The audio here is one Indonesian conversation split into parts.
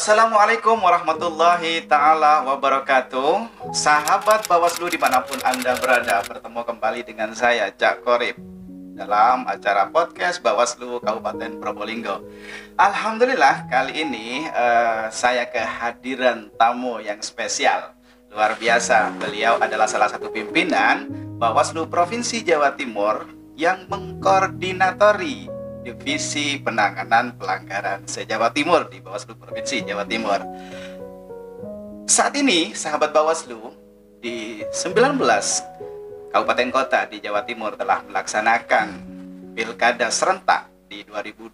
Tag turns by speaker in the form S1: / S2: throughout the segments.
S1: Assalamualaikum warahmatullahi ta'ala wabarakatuh. Sahabat Bawaslu dimanapun Anda berada, bertemu kembali dengan saya, Cak Korib, dalam acara podcast Bawaslu Kabupaten Probolinggo. Alhamdulillah, kali ini saya kehadiran tamu yang spesial, luar biasa. Beliau adalah salah satu pimpinan Bawaslu Provinsi Jawa Timur yang mengkoordinatori Divisi Penanganan Pelanggaran se-Jawa Timur di Bawaslu Provinsi Jawa Timur. Saat ini, sahabat Bawaslu di 19 kabupaten kota di Jawa Timur telah melaksanakan pilkada serentak di 2020.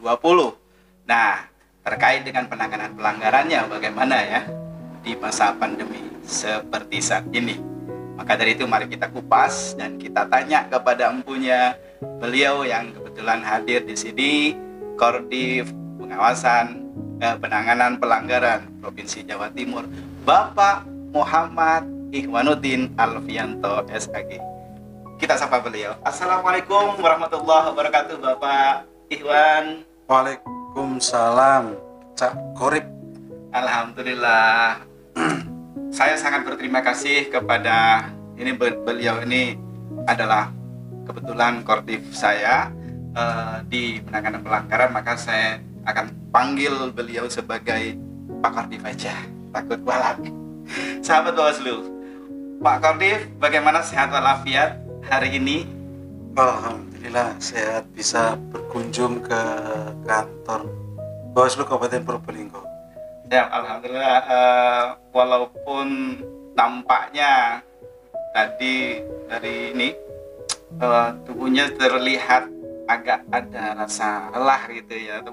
S1: Nah, terkait dengan penanganan pelanggarannya bagaimana ya di masa pandemi seperti saat ini. Maka dari itu mari kita kupas dan kita tanya kepada empunya beliau yang kebetulan hadir di sini, Koordif Pengawasan Penanganan Pelanggaran Provinsi Jawa Timur, Bapak Muhammad Ikhwanuddin Alfianto SAG. Kita sapa beliau. Assalamualaikum warahmatullahi wabarakatuh, Bapak Ikhwan.
S2: Waalaikumsalam, Cak Korib.
S1: Alhamdulillah. Saya sangat berterima kasih kepada beliau ini adalah kebetulan koordif saya di penanganan pelanggaran, maka saya akan panggil beliau sebagai Pak Koordif aja, takut kualat. Sahabat Bawaslu, Pak Koordif, bagaimana sehat walafiat hari ini?
S2: Alhamdulillah sehat, bisa berkunjung ke kantor Bawaslu Kabupaten Probolinggo.
S1: Ya, alhamdulillah. Walaupun tampaknya tadi dari ini tubuhnya terlihat agak ada rasa lelah gitu ya,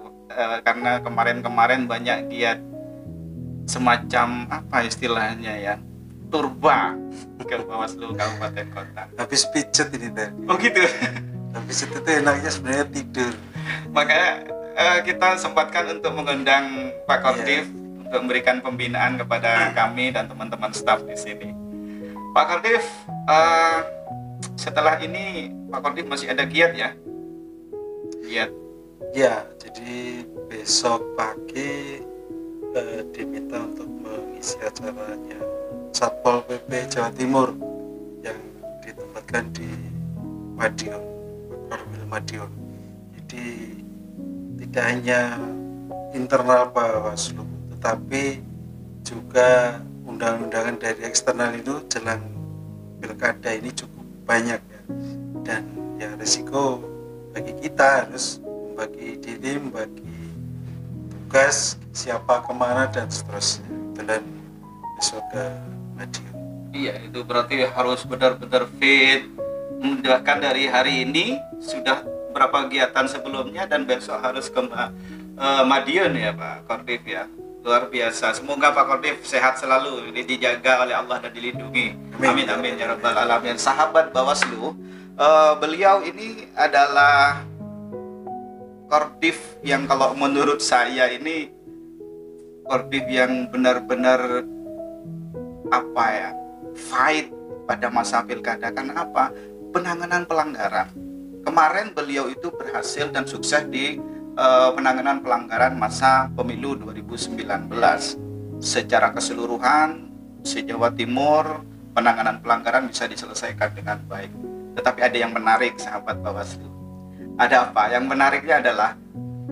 S1: karena kemarin banyak giat semacam apa istilahnya ya, turba ke Bawaslu Kabupaten Kota.
S2: Habis pijet ini teh.
S1: Oh gitu.
S2: Habis itu enaknya sebenarnya tidur.
S1: Makanya kita sempatkan untuk mengundang Pak Koordif untuk memberikan pembinaan kepada kami dan teman-teman staf di sini. Pak Koordif, setelah ini Pak Koordif masih ada giat ya? Giat.
S2: Ya, jadi besok pagi diminta untuk mengisi acaranya Satpol PP Jawa Timur yang ditempatkan di Madiun, Korwil Madiun. Jadi tidak hanya internal Bawaslu, tetapi juga undang-undangan dari eksternal itu jelang pilkada ini cukup banyak ya. Dan ya resiko bagi kita harus membagi diri, membagi tugas, siapa kemana dan seterusnya. Dan besok ke Madiun.
S1: Iya, itu berarti harus benar-benar fit. Bahkan dari hari ini sudah berapa kegiatan sebelumnya dan besok harus ke Madiun ya Pak Koordif ya. Luar biasa. Semoga Pak Koordif sehat selalu, dijaga oleh Allah dan dilindungi. Amin amin ya rabbal alamin. Sahabat Bawaslu, beliau ini adalah Koordif yang kalau menurut saya ini Koordif yang benar-benar apa ya, fight pada masa pilkada. Karena apa? Penanganan pelanggaran. Kemarin beliau itu berhasil dan sukses di penanganan pelanggaran masa pemilu 2019. Secara keseluruhan se-Jawa Timur penanganan pelanggaran bisa diselesaikan dengan baik. Tetapi ada yang menarik sahabat Bawaslu. Ada apa? Yang menariknya adalah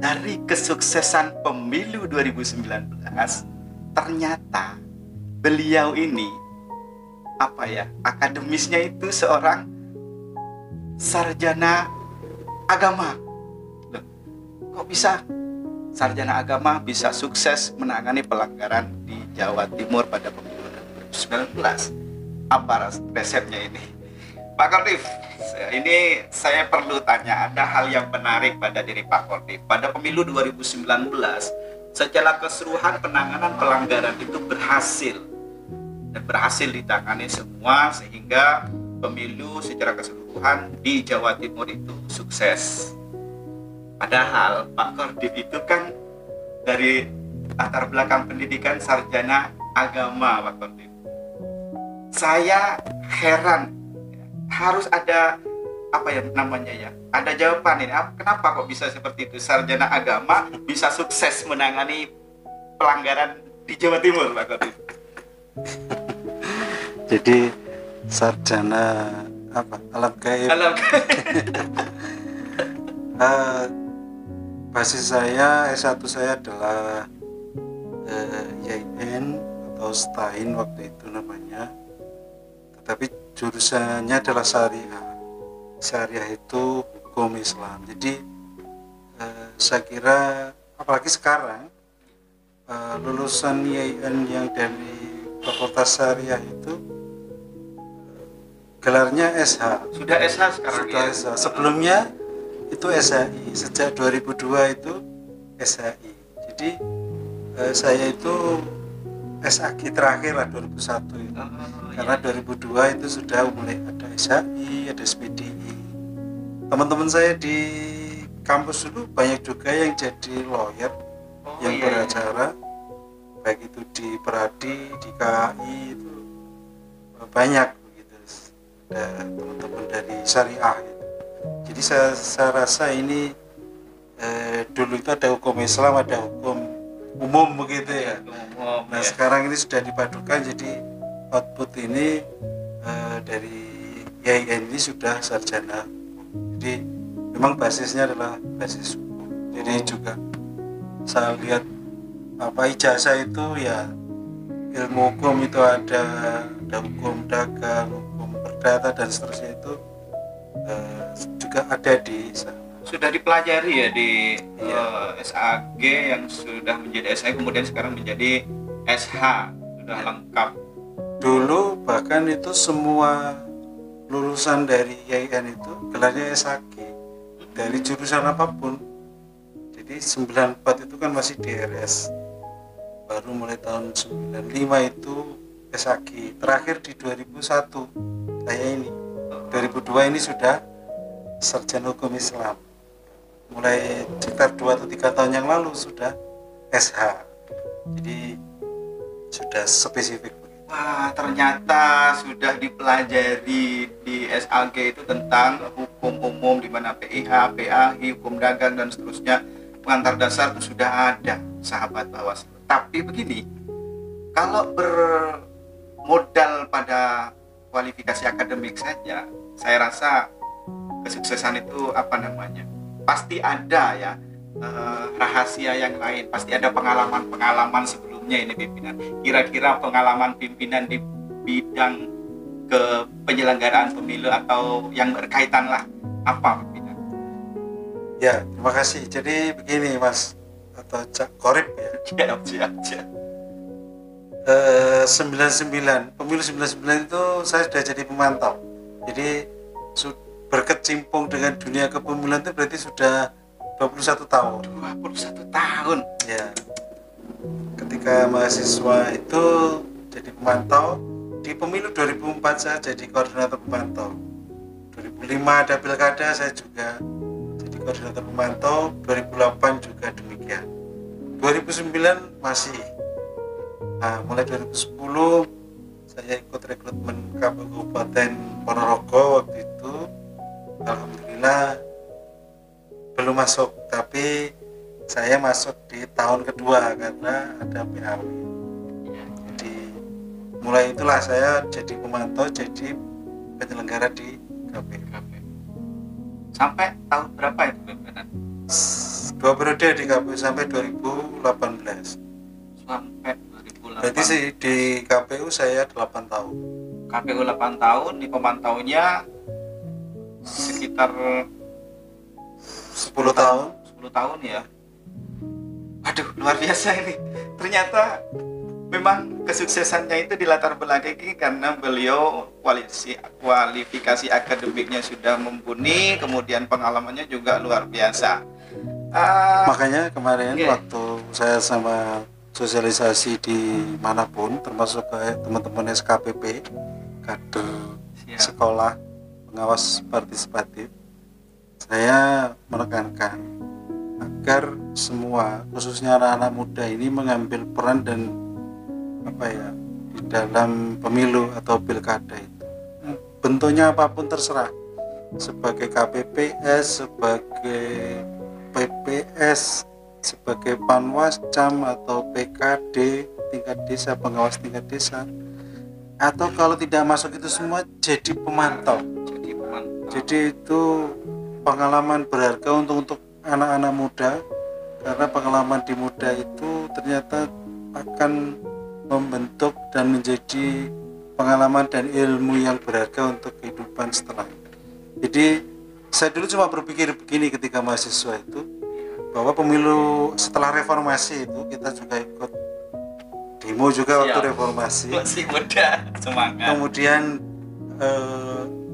S1: dari kesuksesan pemilu 2019 ternyata beliau ini apa ya, akademisnya itu seorang sarjana agama. Loh, kok bisa sarjana agama bisa sukses menangani pelanggaran di Jawa Timur pada pemilu 2019? Apa resepnya ini? Pak Koordif, ini saya perlu tanya, ada hal yang menarik pada diri Pak Koordif. Pada pemilu 2019, secara keseluruhan penanganan pelanggaran itu berhasil dan berhasil ditangani semua, sehingga pemilu secara keseluruhan di Jawa Timur itu sukses. Padahal Pak Koordif itu kan dari latar belakang pendidikan sarjana agama, Pak Koordif. Saya heran, harus ada apa ya namanya ya, ada jawaban ini. Kenapa kok bisa seperti itu? Sarjana agama bisa sukses menangani pelanggaran di Jawa Timur Pak Korip?
S2: Jadi sarjana apa? Alam gaib.
S1: Alam
S2: Basis saya S1 saya adalah YIN atau STAIN waktu itu namanya. Tetapi jurusannya adalah syariah. Syariah itu hukum Islam. Jadi saya kira apalagi sekarang lulusan YIN yang dari Fakultas Syariah itu gelarnya SH.
S1: Sudah SH sekarang
S2: Sudah
S1: ya.
S2: SH. Sebelumnya itu SHI. Sejak 2002 itu SHI. Jadi saya itu SAG terakhir lah 2001 itu. Karena 2002 itu sudah mulai ada SHI, ada SPDI. Teman-teman saya di kampus dulu banyak juga yang jadi lawyer, yang beracara, baik itu di Peradi, di KAI itu banyak begitu. Ada teman-teman dari syariah gitu. Jadi saya rasa ini dulu itu ada hukum Islam, ada hukum umum begitu ya. Nah sekarang ini sudah dipadukan, jadi output ini dari YIN ini sudah sarjana. Jadi memang basisnya adalah basis hukum. Jadi juga saya lihat ijazah itu ya ilmu hukum itu ada hukum dagang, hukum perdata dan seterusnya itu juga ada di sana.
S1: Sudah dipelajari ya di SAG yang sudah menjadi SH kemudian sekarang menjadi SH, sudah lengkap.
S2: Dulu bahkan itu semua lulusan dari YIN itu gelarnya SAG dari jurusan apapun. Jadi 94 itu kan masih DRS, baru mulai tahun 95 itu SAG, terakhir di 2001 saya ini 2002 ini sudah sarjana hukum Islam, mulai sekitar 2 atau 3 tahun yang lalu sudah SH, jadi sudah spesifik.
S1: Wah, ternyata sudah dipelajari di SAG itu tentang hukum umum di mana PIH, PAI, hukum dagang dan seterusnya. Pengantar dasar itu sudah ada, sahabat Bawaslu. Tapi begini, kalau bermodal pada kualifikasi akademik saja, saya rasa kesuksesan itu pasti ada ya rahasia yang lain, pasti ada pengalaman sebelumnya ini pimpinan. Kira-kira pengalaman pimpinan di bidang penyelenggaraan pemilu atau yang berkaitan lah apa pimpinan?
S2: Ya, terima kasih. Jadi begini Mas atau Cak Korip ya.
S1: Siap.
S2: 99 pemilu 99 itu saya sudah jadi pemantau. Jadi berkecimpung dengan dunia kepemiluan itu berarti sudah 21 tahun.
S1: 21 tahun.
S2: Ya. Ketika mahasiswa itu jadi pemantau di pemilu 2004 saya jadi koordinator pemantau. 2005 ada pilkada saya juga jadi koordinator pemantau, 2008 juga demikian. 2009 masih. Nah, mulai 2010 saya ikut rekrutmen KPU Kabupaten Ponorogo waktu itu. Alhamdulillah belum masuk, tapi saya masuk di tahun kedua karena ada PAW. Jadi mulai itulah saya jadi pemantau, jadi penyelenggara di KPU.
S1: Sampai tahun berapa itu pimpinan?
S2: 2 periode di KPU sampai 2018.
S1: Sampai 2018.
S2: Berarti sih di KPU saya 8 tahun.
S1: KPU 8 tahun, di pemantaunya sekitar
S2: 10 tahun.
S1: 10 tahun ya. Aduh, luar biasa ini. Ternyata memang kesuksesannya itu dilatar belakangi karena beliau kualifikasi akademiknya sudah mumpuni, kemudian pengalamannya juga luar biasa.
S2: Makanya kemarin waktu saya sama sosialisasi di manapun, termasuk ke teman-teman SKPP, kader sekolah pengawas partisipatif, saya menekankan agar semua, khususnya anak-anak muda ini mengambil peran dan di dalam pemilu atau pilkada itu. Bentuknya apapun terserah, sebagai KPPS, sebagai PPS, sebagai Panwascam atau PKD, tingkat desa, pengawas tingkat desa, atau kalau tidak masuk itu semua jadi pemantau. Jadi itu pengalaman berharga untuk anak-anak muda, karena pengalaman di muda itu ternyata akan membentuk dan menjadi pengalaman dan ilmu yang berharga untuk kehidupan setelah. Jadi saya dulu cuma berpikir begini ketika mahasiswa itu, bahwa pemilu setelah reformasi itu kita juga ikut demo juga waktu reformasi.
S1: Masih muda, semangat.
S2: Kemudian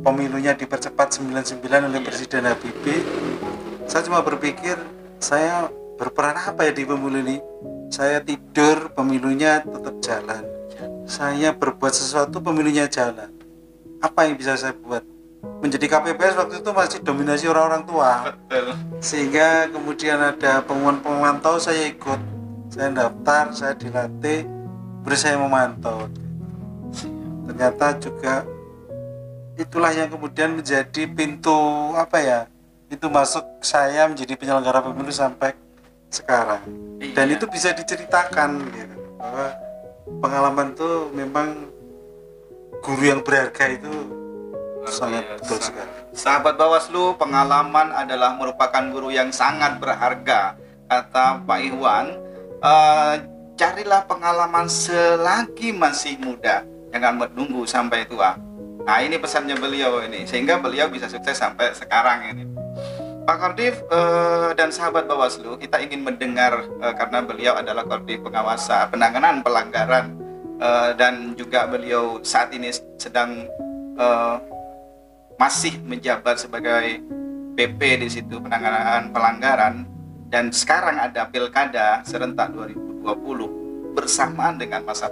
S2: pemilunya dipercepat 99 oleh Presiden Habibie. Saya cuma berpikir, saya berperan apa ya di pemilu ini? Saya tidur, pemilunya tetap jalan. Saya berbuat sesuatu, pemilunya jalan. Apa yang bisa saya buat? Menjadi KPPS waktu itu masih dominasi orang-orang tua.
S1: Betul.
S2: Sehingga kemudian ada pengumuman pemantau, saya ikut. Saya daftar, saya dilatih, terus saya memantau. Ternyata juga itulah yang kemudian menjadi pintu itu masuk saya menjadi penyelenggara pemilu sampai sekarang. Dan itu bisa diceritakan gitu, bahwa pengalaman itu memang guru yang berharga itu sangat betul sekali.
S1: Sahabat Bawaslu, pengalaman adalah merupakan guru yang sangat berharga, kata Pak Iwan. Carilah pengalaman selagi masih muda, jangan menunggu sampai tua. Nah, ini pesannya beliau ini, sehingga beliau bisa sukses sampai sekarang ini. Pak Kordif dan sahabat Bawaslu, kita ingin mendengar karena beliau adalah Kordif pengawasan penanganan pelanggaran dan juga beliau saat ini sedang masih menjabat sebagai PP di situ penanganan pelanggaran, dan sekarang ada pilkada serentak 2020 bersamaan dengan masa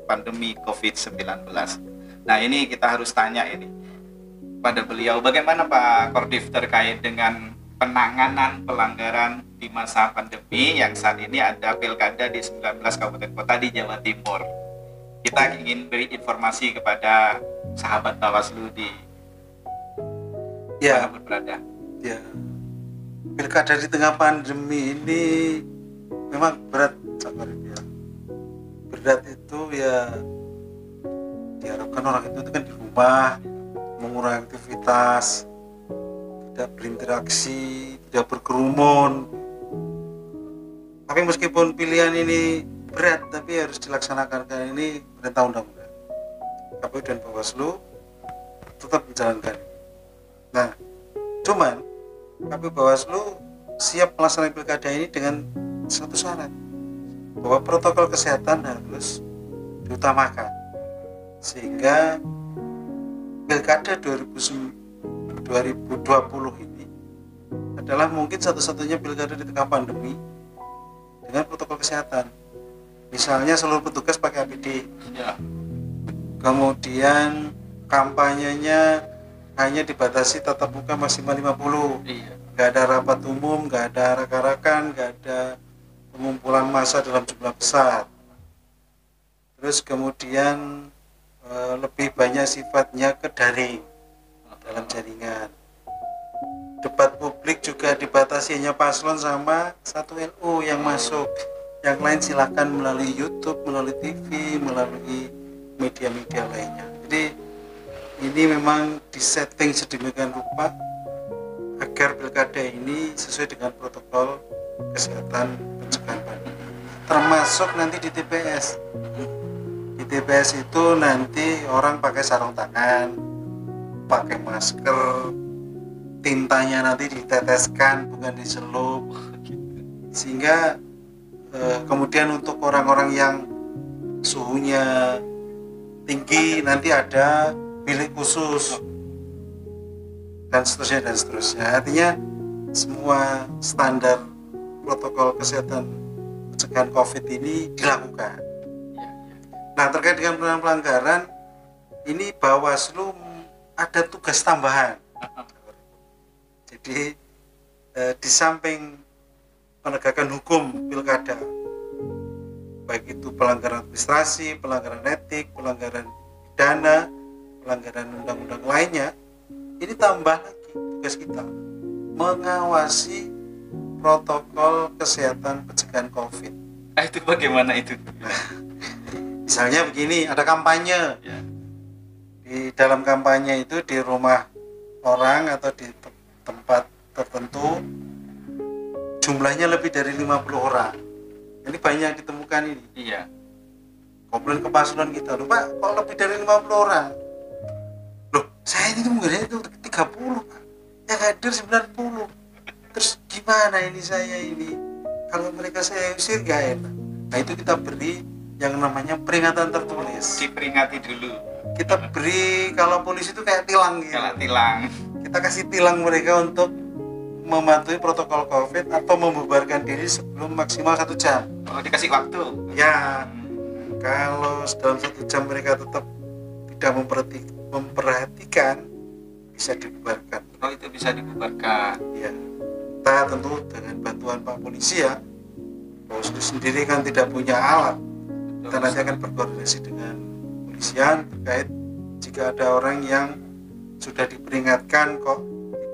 S1: pandemi COVID-19. Nah, ini kita harus tanya ini pada beliau, bagaimana Pak Kordif terkait dengan penanganan pelanggaran di masa pandemi yang saat ini ada pilkada di 19 kabupaten kota di Jawa Timur. Kita ingin beri informasi kepada sahabat Bawaslu di berada.
S2: Ya, pilkada di tengah pandemi ini memang berat, ya. Berat itu ya diharapkan orang itu kan di rumah, mengurangi aktivitas, tidak berinteraksi, tidak berkerumun. Tapi meskipun pilihan ini berat, tapi harus dilaksanakan karena ini perintah undang-undang. KPU dan Bawaslu tetap menjalankan. Nah, cuman KPU Bawaslu siap melaksanakan pilkada ini dengan satu syarat, bahwa protokol kesehatan harus diutamakan, sehingga pilkada 2020 ini adalah mungkin satu-satunya pilkada di tengah pandemi dengan protokol kesehatan. Misalnya seluruh petugas pakai APD, kemudian kampanyenya hanya dibatasi tatap muka maksimal 50, nggak ada rapat umum, nggak ada arak-arakan, nggak ada pengumpulan massa dalam jumlah besar. Terus kemudian lebih banyak sifatnya ke daring dalam jaringan. Debat publik juga dibatasi hanya paslon sama satu LO yang masuk. Yang lain silakan melalui YouTube, melalui TV, melalui media-media lainnya. Jadi ini memang disetting sedemikian rupa agar pilkada ini sesuai dengan protokol kesehatan pencegahan pandemi. Termasuk nanti di TPS. Di TPS itu nanti orang pakai sarung tangan, pakai masker, tintanya nanti diteteskan bukan dicelup, sehingga kemudian untuk orang-orang yang suhunya tinggi nanti ada bilik khusus dan seterusnya. Artinya semua standar protokol kesehatan pencegahan COVID ini dilakukan. Nah, terkait dengan pelanggaran ini Bawaslu ada tugas tambahan. Jadi di samping penegakan hukum pilkada, baik itu pelanggaran administrasi, pelanggaran etik, pelanggaran pidana, pelanggaran undang-undang lainnya, ini tambah lagi tugas kita mengawasi protokol kesehatan pencegahan COVID.
S1: Itu bagaimana itu?
S2: Misalnya begini, ada kampanye.
S1: Ya.
S2: Di dalam kampanye itu di rumah orang atau di tempat tertentu jumlahnya lebih dari 50 orang. Ini banyak ditemukan ini.
S1: Iya.
S2: Komplain ke paslon kita, loh Pak, kok lebih dari 50 orang? Loh, saya ini mungkin itu 30 Pak, yang hadir 90. Terus gimana ini saya ini? Kalau mereka saya usir gak enak. Nah itu kita beri yang namanya peringatan tertulis.
S1: Diperingati dulu.
S2: Kita beri, kalau polisi itu kayak tilang gitu.
S1: Kalau tilang.
S2: Kita kasih tilang mereka untuk mematuhi protokol COVID atau membubarkan diri sebelum maksimal 1 jam.
S1: Oh, dikasih waktu.
S2: Ya, kalau dalam 1 jam mereka tetap tidak memperhatikan, bisa dibubarkan.
S1: Oh, itu bisa dibubarkan.
S2: Ya, kita tentu dengan bantuan Pak Polisi ya. Bawaslu sendiri kan tidak punya alat. Kita nanti akan berkoordinasi dengan polisian terkait jika ada orang yang sudah diperingatkan kok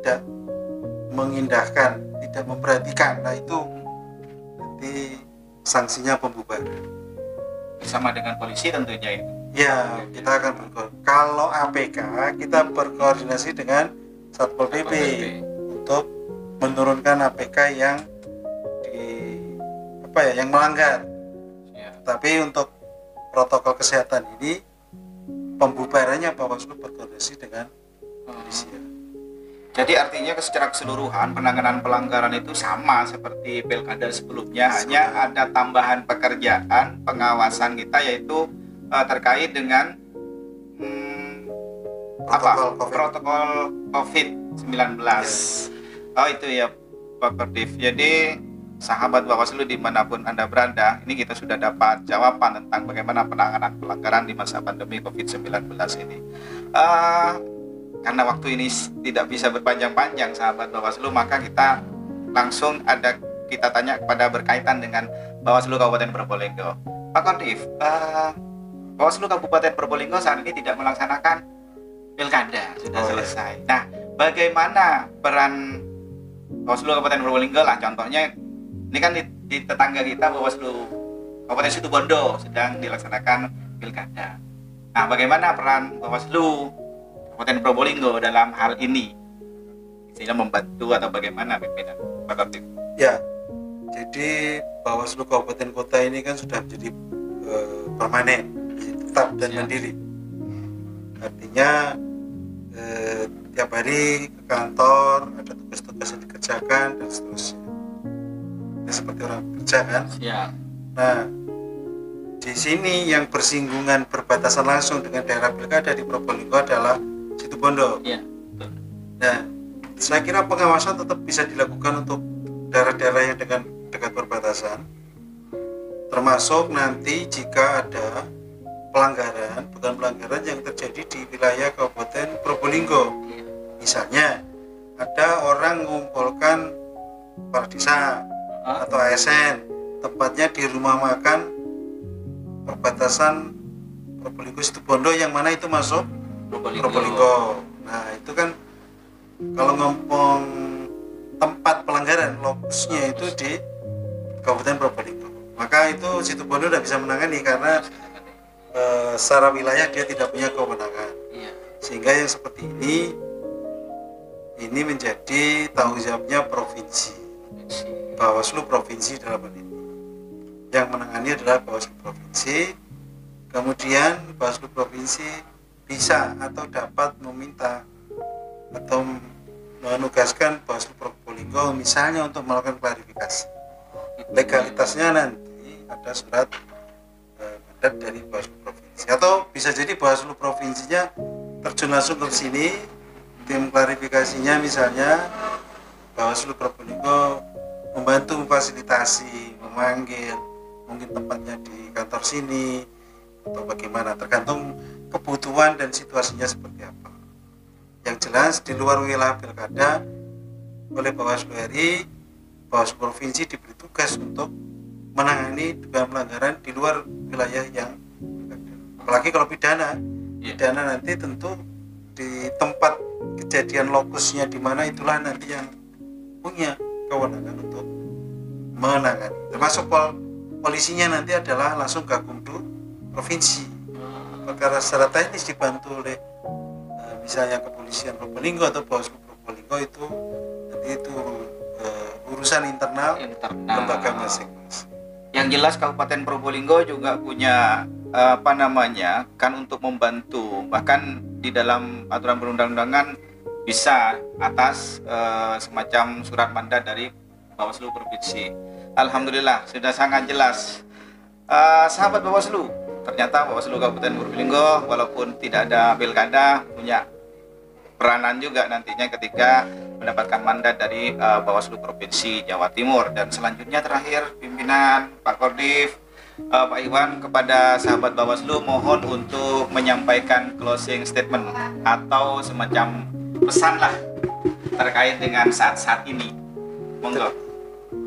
S2: tidak mengindahkan, tidak memperhatikan. Nah itu nanti sanksinya pembubaran.
S1: Bersama dengan polisi tentunya itu.
S2: Ya, kita akan berkoordinasi. Kalau APK kita berkoordinasi dengan Satpol PP untuk menurunkan APK yang yang melanggar.
S1: Ya.
S2: Tapi untuk protokol kesehatan ini pembubarannya Bawaslu berkoordinasi dengan polisi.
S1: Jadi artinya secara keseluruhan penanganan pelanggaran itu sama seperti pilkada sebelumnya, hanya ada tambahan pekerjaan pengawasan kita yaitu terkait dengan protokol COVID-19. Oh itu ya Pak Kordif. Jadi sahabat Bawaslu dimanapun Anda berada, ini kita sudah dapat jawaban tentang bagaimana penanganan pelanggaran di masa pandemi COVID-19 ini. Karena waktu ini tidak bisa berpanjang-panjang sahabat Bawaslu, maka kita langsung kita tanya kepada berkaitan dengan Bawaslu Kabupaten Probolinggo. Pak Kordif, Bawaslu Kabupaten Probolinggo saat ini tidak melaksanakan pilkada, sudah selesai. Nah, bagaimana peran Bawaslu Kabupaten Probolinggo lah, contohnya ini kan di tetangga kita Bawaslu Kabupaten Situbondo sedang dilaksanakan pilkada. Nah, bagaimana peran Bawaslu Kabupaten Probolinggo dalam hal ini? Istilahnya membantu atau bagaimana pimpinan Pak Kordif?
S2: Ya, jadi Bawaslu Kabupaten Kota ini kan sudah menjadi permanen, tetap dan mandiri. Artinya tiap hari ke kantor ada tugas-tugas yang dikerjakan dan seterusnya. Ya, seperti orang kerja kan.
S1: Ya.
S2: Nah, di sini yang bersinggungan berbatasan langsung dengan daerah pilkada di Probolinggo adalah Situbondo.
S1: Ya.
S2: Nah, saya kira pengawasan tetap bisa dilakukan untuk daerah-daerah yang dengan dekat perbatasan, termasuk nanti jika ada bukan pelanggaran yang terjadi di wilayah Kabupaten Probolinggo. Misalnya ada orang mengumpulkan kepala desa atau ASN, tempatnya di rumah makan perbatasan Probolinggo Situbondo yang mana itu masuk Probolinggo. Nah itu kan kalau ngomong tempat pelanggaran, lokusnya itu di Kabupaten Probolinggo, maka itu Situbondo tidak bisa menangani karena secara wilayah dia tidak punya kewenangan. Sehingga yang seperti ini menjadi tanggung jawabnya provinsi, Bawaslu provinsi dalam hal ini. Yang menangani adalah Bawaslu provinsi. Kemudian Bawaslu provinsi bisa atau dapat meminta atau menugaskan Bawaslu Probolinggo misalnya untuk melakukan klarifikasi. Legalitasnya nanti ada surat mandat dari Bawaslu provinsi, atau bisa jadi Bawaslu provinsinya terjun langsung ke sini, tim klarifikasinya misalnya Bawaslu Probolinggo membantu memfasilitasi, memanggil, mungkin tempatnya di kantor sini atau bagaimana, tergantung kebutuhan dan situasinya seperti apa. Yang jelas di luar wilayah pilkada oleh Bawaslu RI, Bawaslu provinsi diberi tugas untuk menangani dugaan pelanggaran di luar wilayah yang pilkada. Apalagi kalau pidana nanti tentu di tempat kejadian lokusnya di mana itulah nanti yang punya kewenangan untuk menangani. Termasuk polisinya nanti adalah langsung Gakumdu provinsi. Perkara secara teknis dibantu oleh misalnya kepolisian Probolinggo atau Bawaslu Probolinggo, itu nanti itu urusan internal lembaga masing-masing.
S1: Yang jelas Kabupaten Probolinggo juga punya kan untuk membantu, bahkan di dalam aturan perundang-undangan bisa atas semacam surat mandat dari Bawaslu Provinsi. Alhamdulillah sudah sangat jelas. Sahabat Bawaslu, ternyata Bawaslu Kabupaten Probolinggo walaupun tidak ada pilkada punya peranan juga nantinya ketika mendapatkan mandat dari Bawaslu Provinsi Jawa Timur. Dan selanjutnya terakhir pimpinan Pak Kordif, Pak Iwan, kepada sahabat Bawaslu mohon untuk menyampaikan closing statement atau semacam pesan lah terkait dengan saat-saat ini. Monggo.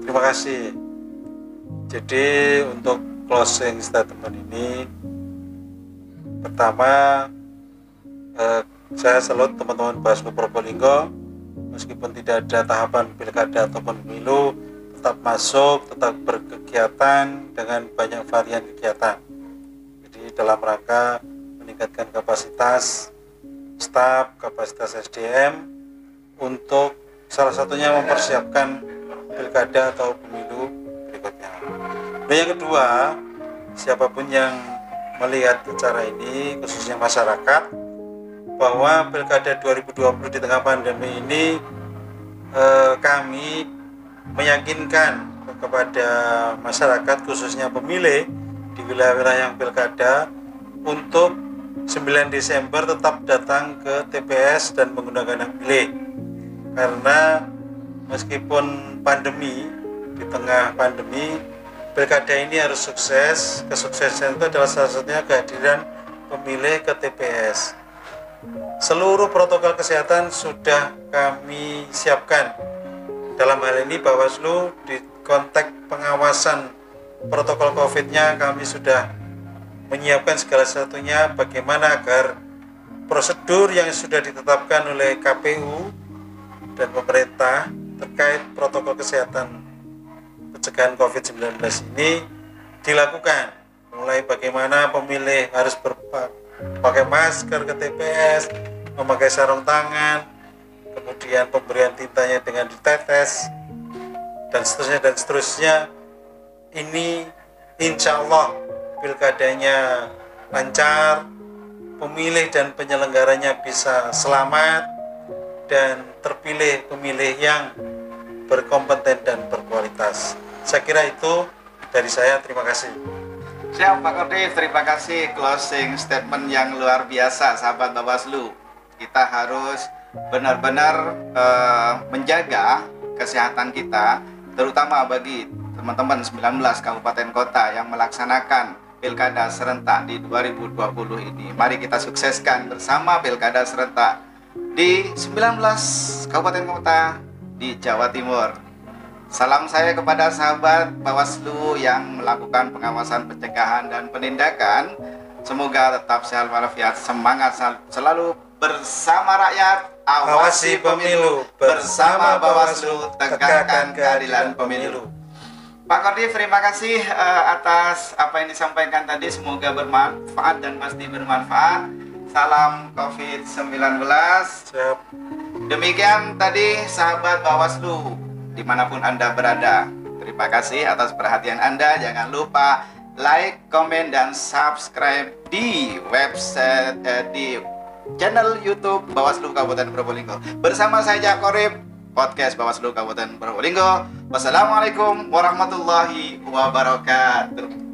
S2: Terima kasih. Jadi untuk closing statement ini, pertama saya salut teman-teman Bawaslu Probolinggo, meskipun tidak ada tahapan pilkada atau pemilu, tetap masuk, tetap berkegiatan dengan banyak varian kegiatan. Jadi dalam rangka meningkatkan kapasitas staf, kapasitas SDM untuk salah satunya mempersiapkan pilkada atau pemilu berikutnya. Dan yang kedua, siapapun yang melihat acara ini, khususnya masyarakat, bahwa pilkada 2020 di tengah pandemi ini kami meyakinkan kepada masyarakat, khususnya pemilih di wilayah-wilayah yang pilkada, untuk 9 Desember tetap datang ke TPS dan menggunakan hak pilih. Karena meskipun pandemi, di tengah pandemi, pilkada ini harus sukses. Kesuksesan itu adalah salah satunya kehadiran pemilih ke TPS. Seluruh protokol kesehatan sudah kami siapkan. Dalam hal ini Bawaslu di konteks pengawasan protokol COVID-nya kami sudah menyiapkan segala satunya bagaimana agar prosedur yang sudah ditetapkan oleh KPU dan pemerintah terkait protokol kesehatan pencegahan COVID-19 ini dilakukan. Mulai bagaimana pemilih harus pakai masker ke TPS, memakai sarung tangan, kemudian pemberian tintanya dengan ditetes, dan seterusnya. Ini insya Allah pilkadanya lancar, pemilih dan penyelenggaranya bisa selamat, dan terpilih pemilih yang berkompeten dan berkualitas. Saya kira itu dari saya, terima kasih.
S1: Siap Pak Kordif, terima kasih closing statement yang luar biasa sahabat Bawaslu. Kita harus benar-benar menjaga kesehatan kita, terutama bagi teman-teman 19 kabupaten kota yang melaksanakan pilkada serentak di 2020 ini. Mari kita sukseskan bersama pilkada serentak di 19 kabupaten kota di Jawa Timur. Salam saya kepada sahabat Bawaslu yang melakukan pengawasan, pencegahan, dan penindakan. Semoga tetap sehat walafiat, semangat selalu bersama rakyat. Awasi pemilu bersama Bawaslu, tegakkan keadilan pemilu. Pak Kordif, terima kasih atas apa yang disampaikan tadi. Semoga bermanfaat dan pasti bermanfaat. Salam COVID-19.
S2: Siap.
S1: Demikian tadi sahabat Bawaslu dimanapun Anda berada. Terima kasih atas perhatian Anda. Jangan lupa like, komen, dan subscribe di website di channel YouTube Bawaslu Kabupaten Probolinggo. Bersama saya Jak Korip, podcast Bawaslu Kabupaten Probolinggo. Wassalamualaikum warahmatullahi wabarakatuh.